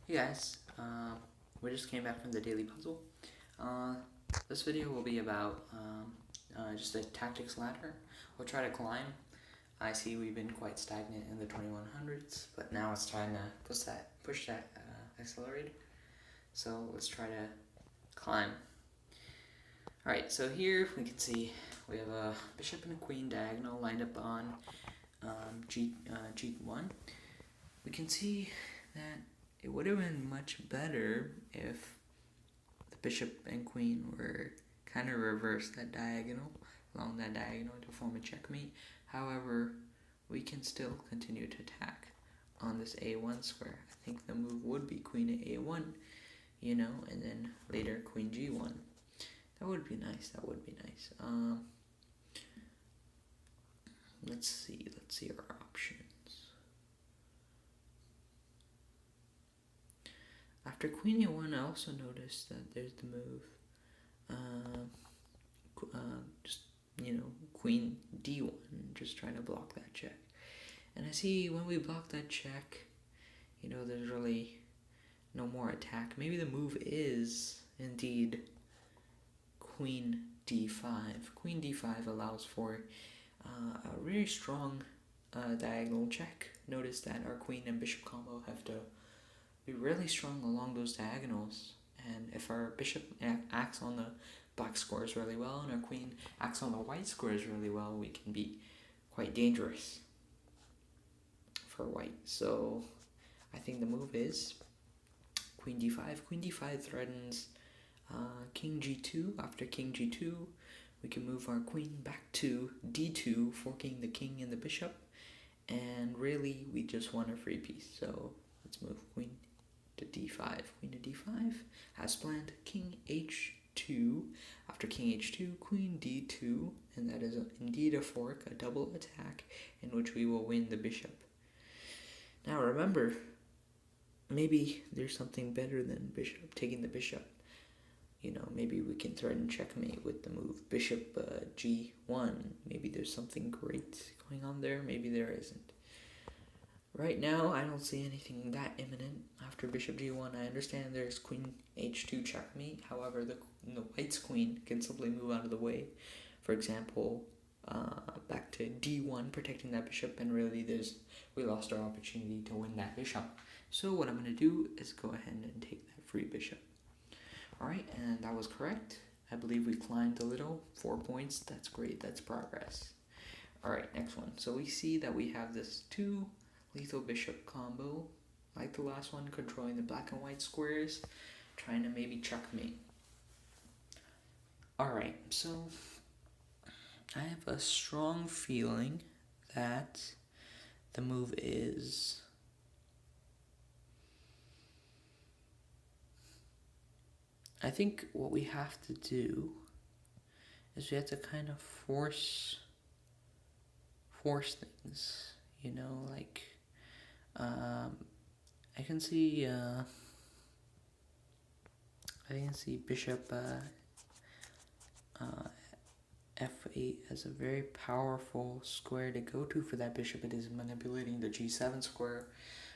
Hey guys, we just came back from the daily puzzle. Uh, this video will be about just a tactics ladder. We'll try to climb. I see we've been quite stagnant in the 2100s, but now it's time to push that accelerator. So let's try to climb. Alright, so here we can see we have a bishop and a queen diagonal lined up on G1. We can see that it would have been much better if the bishop and queen were kind of reversed that diagonal, along that diagonal to form a checkmate. However, we can still continue to attack on this a1 square. I think the move would be queen at a1, and then later queen g1. That would be nice. Let's see our options. After queen a1, I also noticed that there's the move, just, queen d1, just trying to block that check. And I see when we block that check, there's really no more attack. Maybe the move is indeed queen d5. Queen d5 allows for a very strong diagonal check. Notice that our queen and bishop combo have to be really strong along those diagonals, and if our bishop acts on the black squares really well and our queen acts on the white squares really well, we can be quite dangerous for white. So I think the move is queen d5. Queen d5 threatens king g2. After king g2, we can move our queen back to d2, forking the king and the bishop, and really we just want a free piece. So let's move queen to d5. Queen to d5, as planned. King h2. After king h2, queen d2, and that is indeed a fork, a double attack, in which we will win the bishop. Now remember, maybe there's something better than bishop, taking the bishop. Maybe we can threaten checkmate with the move bishop g1. Maybe there's something great going on there, maybe there isn't. Right now, I don't see anything that imminent. After bishop g1, I understand there's queen h2 checkmate. However, the white's queen can simply move out of the way. For example, back to d1, protecting that bishop, and really we lost our opportunity to win that bishop. So what I'm going to do is go ahead and take that free bishop. Alright, and that was correct. I believe we climbed a little. 4 points. That's great. That's progress. Alright, next one. So we see that we have this 2 lethal bishop combo, like the last one, controlling the black and white squares, trying to maybe checkmate. Alright, so I have a strong feeling that the move is I think what we have to do is we have to kind of force things, like I can see bishop f8 as a very powerful square to go to for that bishop. It is manipulating the g7 square.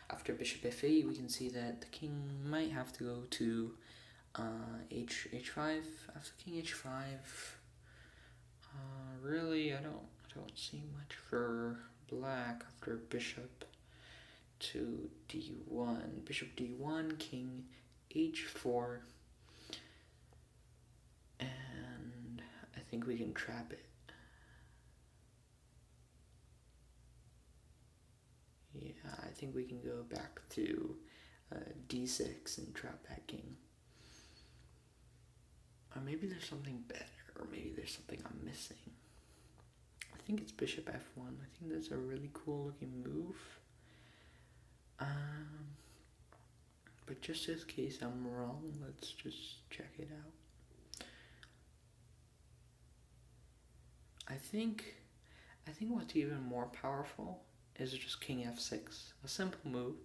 After bishop f8, we can see that the king might have to go to h5. After king h5, really I don't see much for black after bishop to d1. Bishop d1, king h4, and I think we can trap it. Yeah, I think we can go back to d6 and trap that king. Or maybe there's something better, or maybe there's something I'm missing. I think it's bishop f1. I think that's a really cool looking move. But just in case I'm wrong, let's just check it out. I think what's even more powerful is just king f6. A simple move,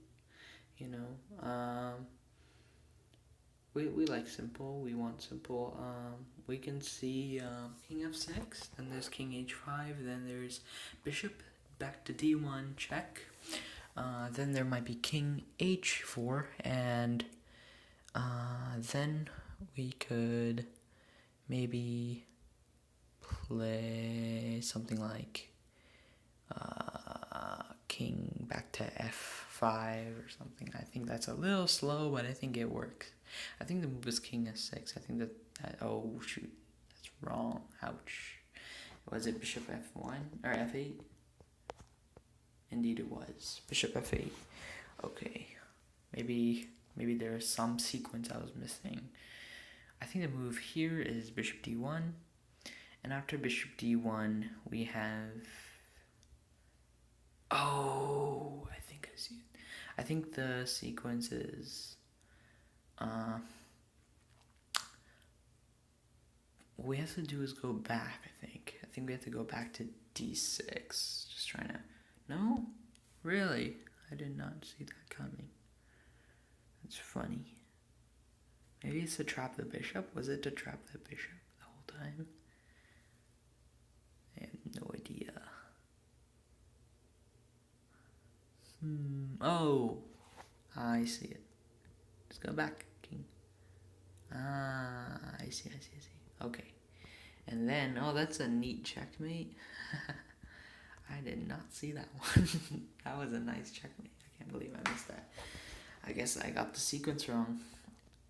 we like simple, we want simple. We can see king f6, then there's king h5, then there's bishop back to d1 check. Then there might be king h4, and then we could maybe play something like king back to f5 or something. I think that's a little slow, but I think it works. I think the move is king f6. I think that oh shoot, that's wrong. Ouch. Was it bishop f1 or f8? Indeed it was. Bishop f8. Okay. Maybe there's some sequence I was missing. I think the move here is bishop d1. And after bishop d1, we have... Oh, I think I see it. I think the sequence is... what we have to do is go back, I think. I think we have to go back to d6. Just trying to... No? Really? I did not see that coming. That's funny. Maybe it's to trap the bishop? Was it to trap the bishop the whole time? I have no idea. Oh! I see it. Let's go back, king. I see. Okay. And then, oh, that's a neat checkmate. I did not see that one. That was a nice checkmate. I can't believe I missed that. I guess I got the sequence wrong.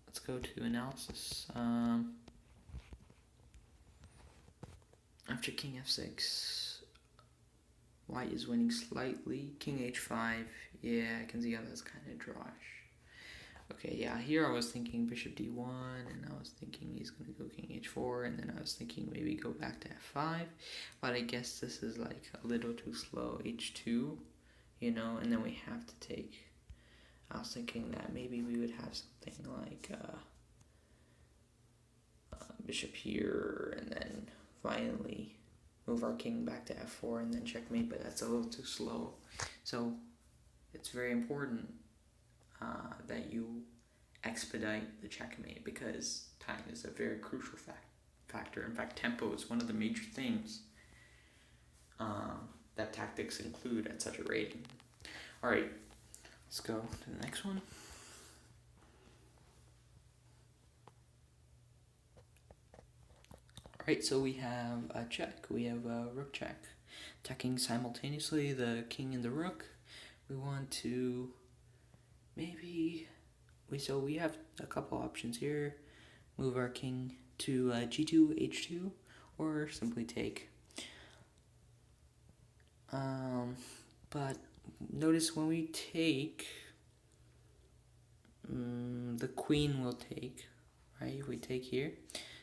Let's go to analysis. After king f6, white is winning slightly. King h5. Yeah, I can see how that's kind of drawish. Okay, yeah, here I was thinking bishop d1, and I was thinking he's going to go king h4, and then I was thinking maybe go back to f5, but I guess this is like a little too slow, h2, you know, and then we have to take, I was thinking that maybe we would have something like bishop here, and then finally move our king back to f4, and then checkmate, but that's a little too slow, so it's very important that you expedite the checkmate, because time is a very crucial factor. In fact, tempo is one of the major things that tactics include at such a rating. Alright, let's go to the next one. Alright, so we have a check. We have a rook check. Attacking simultaneously the king and the rook. We want to... Maybe we have a couple options here. Move our king to g2, h2, or simply take. But notice when we take, the queen will take, right? If we take here,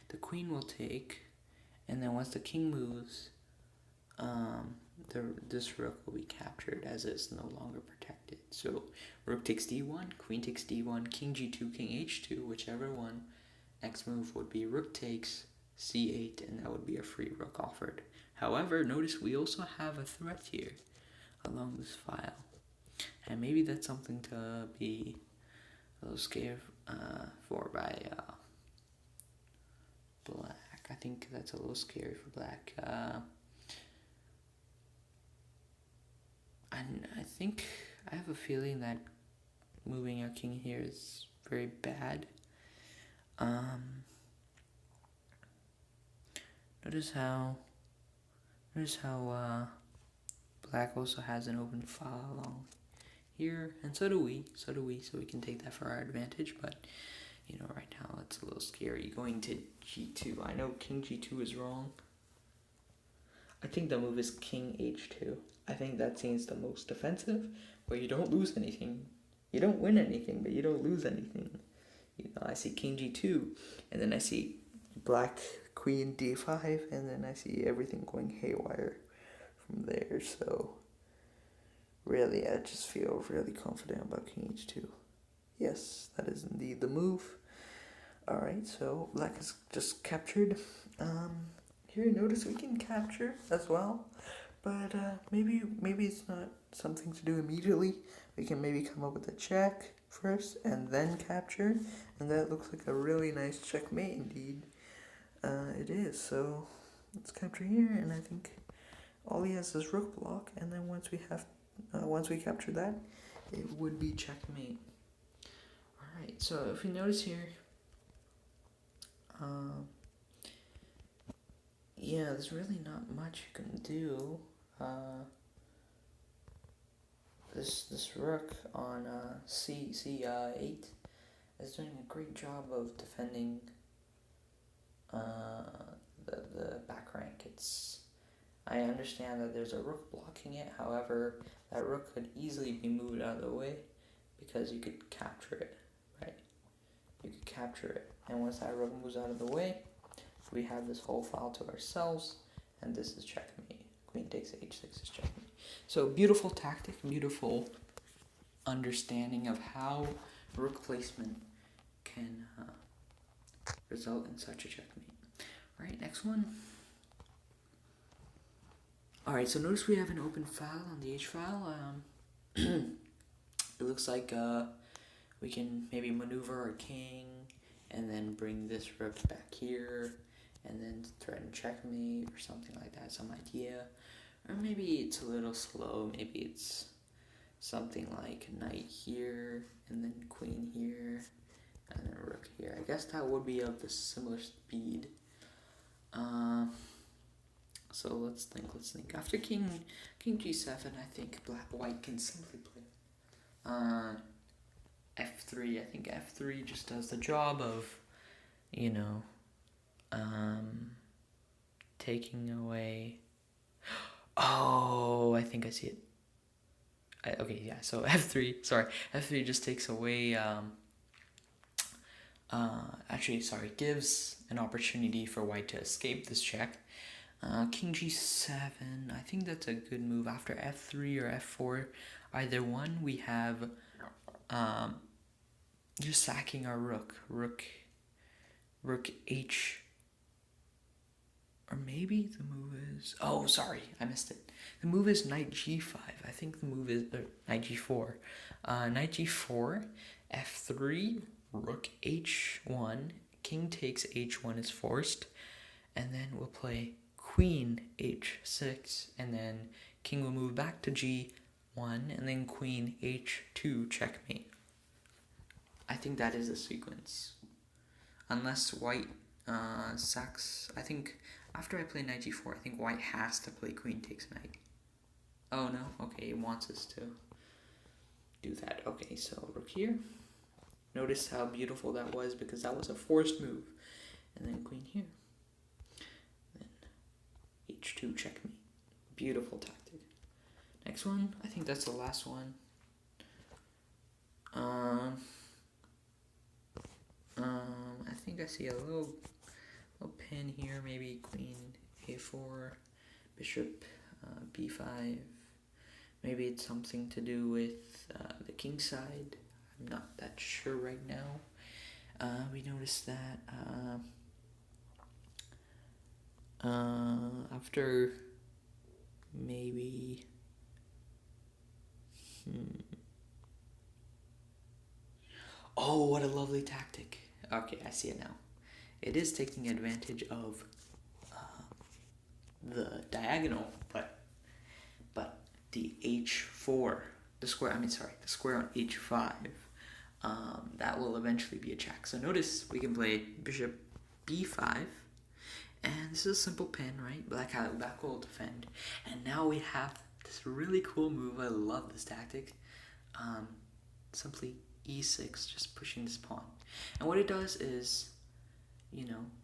the queen will take, and then once the king moves, this rook will be captured as it's no longer protected. So rook takes d1, queen takes d1, king g2, king h2, whichever one. Next move would be rook takes c8, and that would be a free rook offered. However, notice we also have a threat here along this file, and maybe that's something to be a little scared for by black. I think that's a little scary for black. And I think I have a feeling that moving our king here is very bad. Notice how black also has an open file along here, and so do we, so we can take that for our advantage, but you know, right now it's a little scary going to g2. I know king g2 is wrong. I think the move is king h2. I think that seems the most defensive, where you don't lose anything. You don't win anything, but you don't lose anything. You know, I see king g2, and then I see black queen d5, and then I see everything going haywire from there. So really, I just feel really confident about king h2. Yes, that is indeed the move. Alright, so black is just captured. Here, notice we can capture as well, but maybe it's not something to do immediately. We can maybe come up with a check first and then capture, and that looks like a really nice checkmate indeed. It is. So let's capture here, and I think all he has is rook block, and then once we have once we capture that, it would be checkmate. Alright, so if you notice here, yeah, there's really not much you can do. This rook on C8 is doing a great job of defending the back rank. I understand that there's a rook blocking it, however, that rook could easily be moved out of the way because you could capture it, right? You could capture it, and once that rook moves out of the way, we have this whole file to ourselves, and this is checkmate. Queen takes h6 is checkmate. So beautiful tactic, beautiful understanding of how rook placement can result in such a checkmate. Alright, next one. Alright, so notice we have an open file on the H file. It looks like we can maybe maneuver our king and then bring this rook back here and then threaten checkmate or something like that, some idea. Or maybe it's a little slow, maybe it's something like knight here and then queen here and then rook here. I guess that would be of the similar speed. So let's think. After king g7, I think white can simply play f3. I think f3 just does the job of, taking away. Oh, I think I see it. Okay, yeah. So f3 just takes away. Gives an opportunity for white to escape this check. King g7, I think that's a good move. After f3 or f4, either one, we have just sacking our rook h, or maybe the move is, I missed it. The move is knight g5. I think the move is knight g4. Knight g4, f3, rook h1, king takes h1 is forced, and then we'll play queen h6, and then king will move back to g1, and then queen h2 checkmate. I think that is a sequence. Unless white sacks, I think after I play knight g4, I think white has to play queen takes knight. Oh no, okay, it wants us to do that. Okay, so rook here. Notice how beautiful that was because that was a forced move. And then queen here. Then h2 checkmate. Beautiful tactic. Next one, I think that's the last one. I think I see a little pin here, maybe queen a4, bishop b5. Maybe it's something to do with the king side. I'm not that sure right now. We noticed that after maybe oh, what a lovely tactic. Okay, I see it now. It is taking advantage of the diagonal, but the h4, the square on h5, that will eventually be a check. So notice we can play bishop b5, and this is a simple pin, right? Black will defend, and now we have this really cool move. I love this tactic. Simply e6, just pushing this pawn, and what it does is,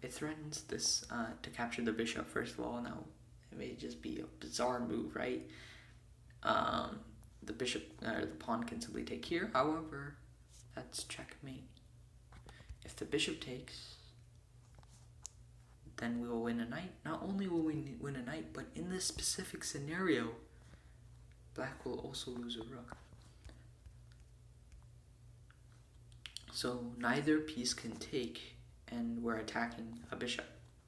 it threatens this to capture the bishop. First of all, now it may just be a bizarre move, right? The bishop or the pawn can simply take here. However, that's checkmate. If the bishop takes, then we will win a knight. Not only will we win a knight, but in this specific scenario, black will also lose a rook. So neither piece can take, and we're attacking a bishop,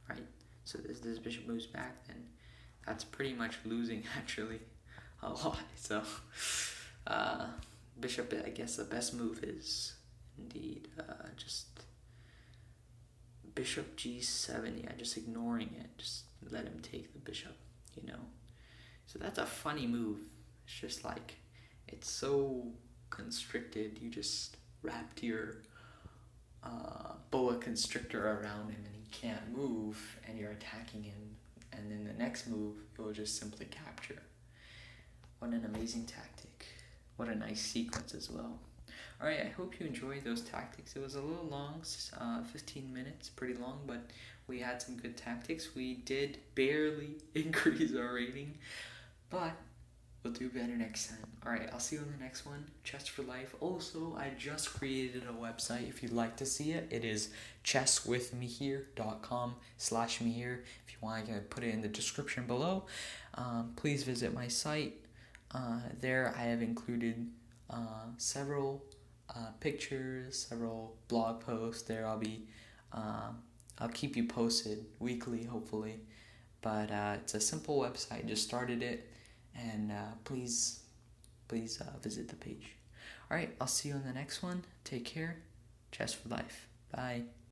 right? So this bishop moves back, then that's pretty much losing actually a lot. So bishop, I guess the best move is indeed just bishop g7. Yeah, just ignoring it, just let him take the bishop, So that's a funny move. It's just like, it's so constricted. You just wrapped your boa constrictor around him and he can't move, and you're attacking him, and then the next move you'll just simply capture. What an amazing tactic. What a nice sequence as well. Alright, I hope you enjoyed those tactics. It was a little long, 15 minutes, pretty long, but we had some good tactics. We did barely increase our rating, but we'll do better next time. Alright, I'll see you on the next one. Chess for Life. Also, I just created a website if you'd like to see it. It is chesswithmihir.com/mihir. If you want, I can put it in the description below. Please visit my site. There I have included several pictures, several blog posts. There I'll keep you posted weekly, hopefully. But it's a simple website. Just started it, and please visit the page. All right, I'll see you on the next one. Take care. Chess for Life. Bye.